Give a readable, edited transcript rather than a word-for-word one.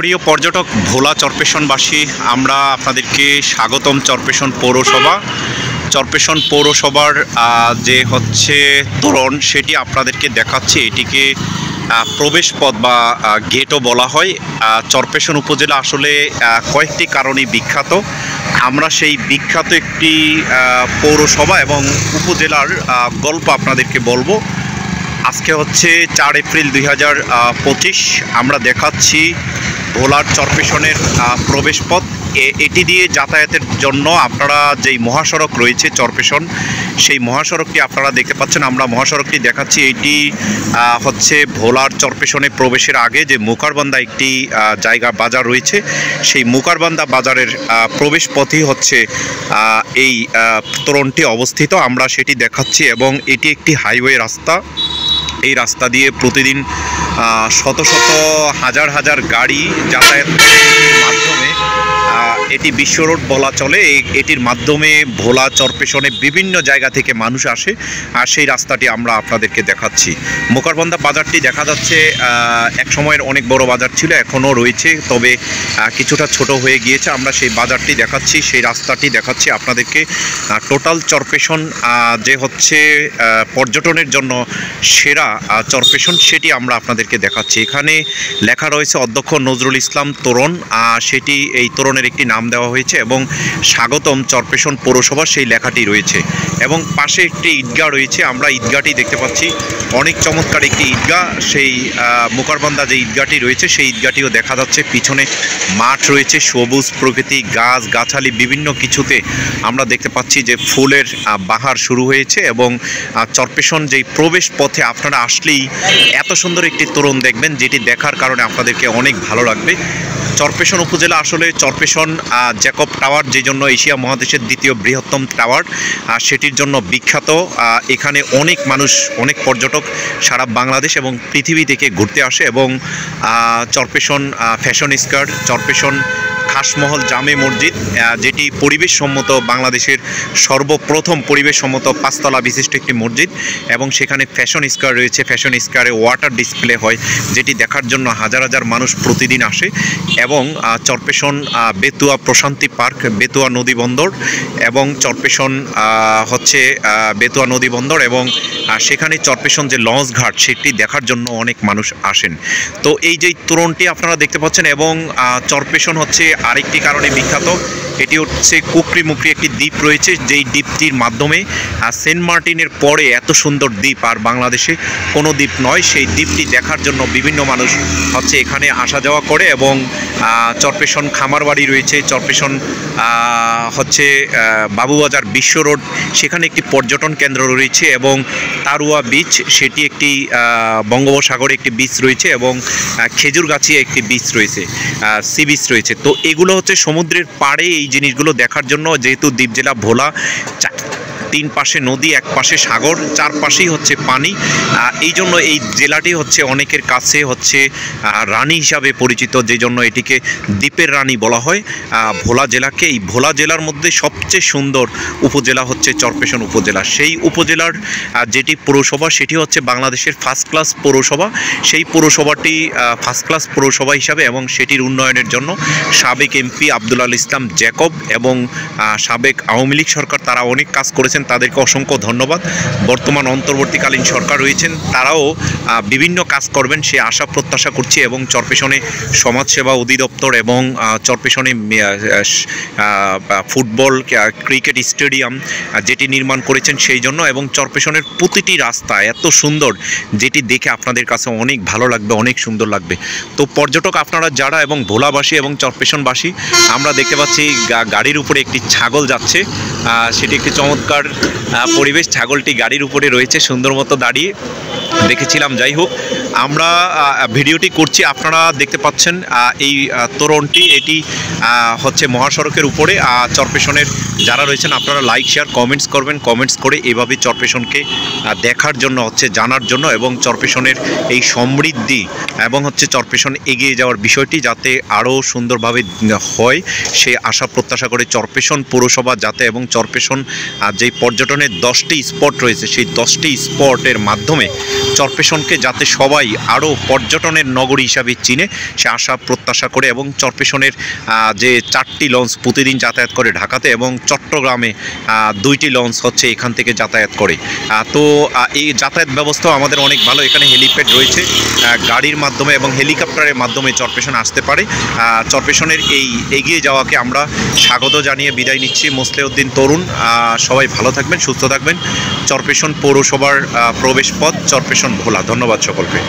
প্রিয় পর্যটক ভোলা চরপেশনবাসী, আমরা আপনাদেরকে স্বাগতম চরপেশন পৌরসভা। চরপেশন পৌরসভার যে হচ্ছে তোরণ, সেটি আপনাদেরকে দেখাচ্ছি। এটিকে প্রবেশ পথ বা গেটও বলা হয়। চরপেশন উপজেলা আসলে কয়েকটি কারণে বিখ্যাত। আমরা সেই বিখ্যাত একটি পৌরসভা এবং উপজেলার গল্প আপনাদেরকে বলবো। আজকে হচ্ছে 4 এপ্রিল 2025। আমরা দেখাচ্ছি ভোলার চরপেশনের প্রবেশ পথ। এটি দিয়ে যাতায়াতের জন্য আপনারা যেই মহাসড়ক রয়েছে চরপেশন, সেই মহাসড়কটি আপনারা দেখতে পাচ্ছেন। আমরা মহাসড়কটি দেখাচ্ছি। এটি হচ্ছে ভোলার চরপেশনে প্রবেশের আগে যে মুকারবান্দা একটি জায়গা বাজার রয়েছে, সেই মুকারবান্দা বাজারের প্রবেশ পথই হচ্ছে এই তোরণটি অবস্থিত। আমরা সেটি দেখাচ্ছি এবং এটি একটি হাইওয়ে রাস্তা। এই রাস্তা দিয়ে প্রতিদিন শত শত হাজার হাজার গাড়ি যাতায়াত করার মাধ্যমে এটি বিশ্ব রোড বলা চলে। এটির মাধ্যমে ভোলা চরপেশনে বিভিন্ন জায়গা থেকে মানুষ আসে, আর সেই রাস্তাটি আমরা আপনাদেরকে দেখাচ্ছি। মুকারবান্দা বাজারটি দেখা যাচ্ছে এক সময়ের অনেক বড় বাজার ছিল, এখনও রয়েছে, তবে কিছুটা ছোট হয়ে গিয়েছে। আমরা সেই বাজারটি দেখাচ্ছি, সেই রাস্তাটি দেখাচ্ছি আপনাদেরকে। টোটাল চরপেশন যে হচ্ছে পর্যটনের জন্য সেরা চরপেশন, সেটি আমরা আপনাদেরকে দেখাচ্ছি। এখানে লেখা রয়েছে অধ্যক্ষ নজরুল ইসলাম তোরণ, সেটি এই তোরণের একটি নাম দেওয়া হয়েছে, এবং স্বাগতম চরপেশন পৌরসভা সেই লেখাটি রয়েছে। এবং পাশে একটি ঈদগাহ রয়েছে, আমরা ঈদগাহটি দেখতে পাচ্ছি। অনেক চমৎকার একটি ঈদগাহ। সেই মুকারবান্দা যে ঈদগাহটি রয়েছে, সেই ঈদগাহটিও দেখা যাচ্ছে। পিছনে মাঠ রয়েছে, সবুজ প্রকৃতি, গাছ গাছালি বিভিন্ন কিছুতে আমরা দেখতে পাচ্ছি যে ফুলের বাহার শুরু হয়েছে। এবং চরপেশন যেই প্রবেশ পথে আপনারা আসলেই এত সুন্দর একটি তোরণ দেখবেন, যেটি দেখার কারণে আপনাদেরকে অনেক ভালো লাগবে। চরপেশন উপজেলা আসলে চরপেশন জ্যাকব টাওয়ার, যে জন্য এশিয়া মহাদেশের দ্বিতীয় বৃহত্তম টাওয়ার, সেটির জন্য বিখ্যাত। এখানে অনেক মানুষ, অনেক পর্যটক সারা বাংলাদেশ এবং পৃথিবী থেকে ঘুরতে আসে। এবং চরপেশন ফ্যাশন স্কোয়ার, চরপেশন খাসমহল জামে মসজিদ, যেটি পরিবেশসম্মত, বাংলাদেশের সর্বপ্রথম পরিবেশসম্মত 5 তলা বিশিষ্ট একটি মসজিদ। এবং সেখানে ফ্যাশন স্কোয়ার রয়েছে। ফ্যাশন স্কোয়ারে ওয়াটার ডিসপ্লে হয়, যেটি দেখার জন্য হাজার হাজার মানুষ প্রতিদিন আসে। এবং চরপেশন বেতুয়া প্রশান্তি পার্ক, বেতুয়া নদী বন্দর, এবং চরপেশন হচ্ছে বেতুয়া নদী বন্দর, এবং সেখানে চরপেশন যে লঞ্চ ঘাট, সেটি দেখার জন্য অনেক মানুষ আসেন। তো এই যে তোরণটি আপনারা দেখতে পাচ্ছেন। এবং চরপেশন হচ্ছে আরেকটি কারণে বিখ্যাত। এটি হচ্ছে কুকরি মুকরি একটি দ্বীপ রয়েছে, যেই দ্বীপটির মাধ্যমে সেন্ট মার্টিনের পরে এত সুন্দর দ্বীপ আর বাংলাদেশে কোনো দ্বীপ নয়। সেই দ্বীপটি দেখার জন্য বিভিন্ন মানুষ হচ্ছে এখানে আসা যাওয়া করে। এবং চরপেশন খামারবাড়ি রয়েছে, চরপেশন হচ্ছে বাবুবাজার বিশ্ব রোড, সেখানে একটি পর্যটন কেন্দ্র রয়েছে। এবং তারুয়া বিচ, সেটি একটি বঙ্গোপসাগরে একটি বিচ রয়েছে। এবং খেজুরগাছিয়া একটি বিচ রয়েছে, সি বিচ রয়েছে। তো এগুলো হচ্ছে সমুদ্রের পাড়ে এই জিনিসগুলো দেখার জন্য, যেহেতু দ্বীপ জেলা ভোলা, 3 পাশে নদী, এক পাশে সাগর, 4 পাশেই হচ্ছে পানি। এই জন্য এই জেলাটি হচ্ছে অনেকের কাছে হচ্ছে রানী হিসাবে পরিচিত, যে জন্য এটিকে দ্বীপের রানী বলা হয় ভোলা জেলাকে। এই ভোলা জেলার মধ্যে সবচেয়ে সুন্দর উপজেলা হচ্ছে চরপেশন উপজেলা। সেই উপজেলার যেটি পৌরসভা, সেটি হচ্ছে বাংলাদেশের ফার্স্ট ক্লাস পৌরসভা। সেই পৌরসভাটি ফার্স্ট ক্লাস পৌরসভা হিসাবে, এবং সেটির উন্নয়নের জন্য সাবেক এমপি আব্দুল আল ইসলাম জ্যাকব এবং সাবেক আওয়ামী লীগ সরকার, তারা অনেক কাজ করেছেন, তাদেরকে অসংখ্য ধন্যবাদ। বর্তমান অন্তর্বর্তীকালীন সরকার রয়েছেন, তারাও বিভিন্ন কাজ করবেন সে আশা প্রত্যাশা করছি। এবং চরপেশনে সমাজসেবা অধিদপ্তর এবং চরপেশনে ফুটবল ক্রিকেট স্টেডিয়াম যেটি নির্মাণ করেছেন সেই জন্য। এবং চরপেশনের প্রতিটি রাস্তা এত সুন্দর, যেটি দেখে আপনাদের কাছে অনেক ভালো লাগবে, অনেক সুন্দর লাগবে। তো পর্যটক আপনারা যারা এবং ভোলাবাসী এবং চরপেশনবাসী, আমরা দেখতে পাচ্ছি গাড়ির উপরে একটি ছাগল যাচ্ছে। সেটি একটি চমৎকার পরিবেশ। ছাগলটি গাড়ির উপরে রয়েছে সুন্দর মতো দাঁড়িয়ে, দেখেছিলাম। যাই হোক, আমরা ভিডিওটি করছি, আপনারা দেখতে পাচ্ছেন এই তোরণটি, এটি হচ্ছে মহাসড়কের উপরে। চরপেশনের যারা রয়েছেন, আপনারা লাইক শেয়ার কমেন্টস করবেন, কমেন্টস করে এভাবে চরপেশনকে দেখার জন্য হচ্ছে জানার জন্য, এবং চরপেশনের এই সমৃদ্ধি এবং হচ্ছে চরপেশন এগিয়ে যাওয়ার বিষয়টি যাতে আরও সুন্দরভাবে হয় সে আশা প্রত্যাশা করে চরপেশন পৌরসভা যাতে, এবং চরপেশন যেই পর্যটনের 10টি স্পট রয়েছে, সেই 10টি স্পটের মাধ্যমে চরপেশনকে যাতে সবাই ভোলাই আরও পর্যটনের নগরী হিসাবে চিনে, সে আশা প্রত্যাশা করে। এবং চরপেশনের যে 4টি লঞ্চ প্রতিদিন যাতায়াত করে ঢাকাতে এবং চট্টগ্রামে 2টি লঞ্চ হচ্ছে এখান থেকে যাতায়াত করে। তো এই যাতায়াত ব্যবস্থাও আমাদের অনেক ভালো। এখানে হেলিপ্যাড রয়েছে, গাড়ির মাধ্যমে এবং হেলিকপ্টারের মাধ্যমে চরপেশন আসতে পারে। চরপেশনের এই এগিয়ে যাওয়াকে আমরা স্বাগত জানিয়ে বিদায় নিচ্ছি। মোসলেউদ্দিন তরুণ, সবাই ভালো থাকবেন, সুস্থ থাকবেন। চরপেশন পৌরসভার প্রবেশপথ চরপেশন ভোলা। ধন্যবাদ সকলকে।